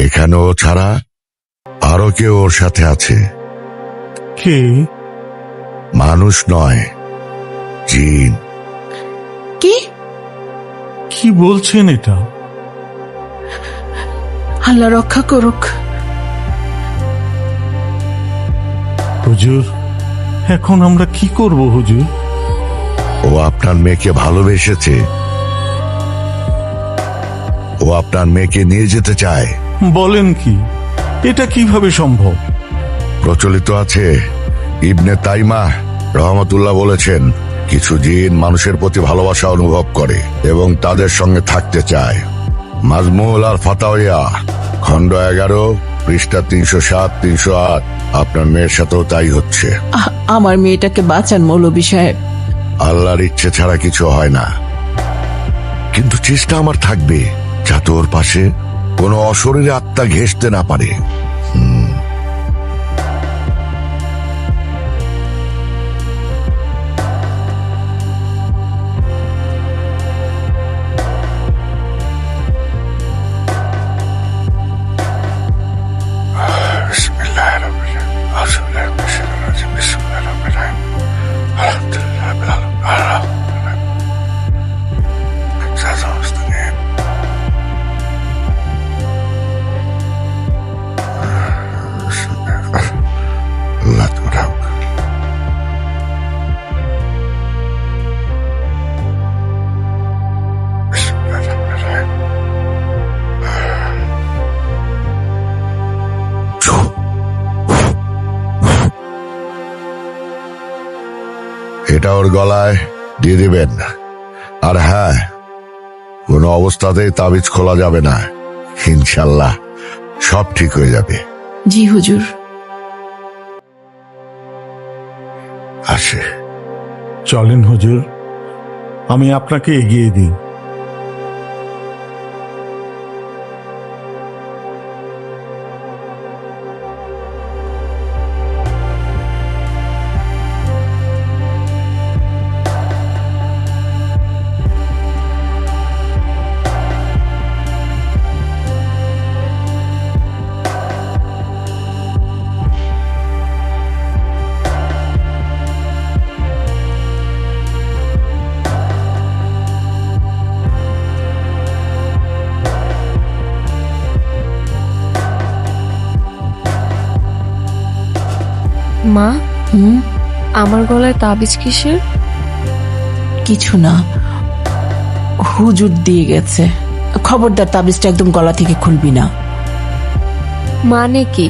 এখানে ও ছাড়া আরো কেউ ওর সাথে আছে। কে? মানুষ নয়, জিন। কি? কি বলছেন এটা? আল্লাহ রক্ষা করুক। হুজুর, এখন আমরা কি করব হুজুর? ও আপনার মেয়েকে ভালোবেসেছে। ও আপনার মেয়েকে নিয়ে যেতে চায়। বলেন কি? এটা কিভাবে সম্ভব? প্রচলিত আছে, ইবনে তাইমা রহমতুল্লাহ বলেছেন, কিছু জিন মানুষের প্রতি ভালোবাসা অনুভব করে এবং তাদের সঙ্গে থাকতে চায়। মাজমুল আর ফাতাওয়া খণ্ড 11 পৃষ্ঠা 307-308। আপনার মেয়ের সাথেও তাই হচ্ছে। আমার মেয়েটাকে বাঁচান মৌলভী সাহেব। আল্লাহর ইচ্ছে ছাড়া কিছু হয় না, কিন্তু চেষ্টা আমার থাকবে যাতে ওর পাশে কোনো অশরীরে আত্মা ঘেঁষতে না পারে। এটা ওর গলায় দিয়ে দিবেন। আর হ্যাঁ, কোনো অবস্থাতেই তাবিজ খোলা যাবে না। ইনশাল্লাহ সব ঠিক হয়ে যাবে। জি হুজুর। আসে। চলেন হুজুর, আমি আপনাকে এগিয়ে দিই। মা, আমার গলায় তাবিজ কিসের? কিছু না, হুজুর দিয়ে গেছে। খবরদার তাবিজটা একদম গলা থেকে খুলবি না। মানে কি?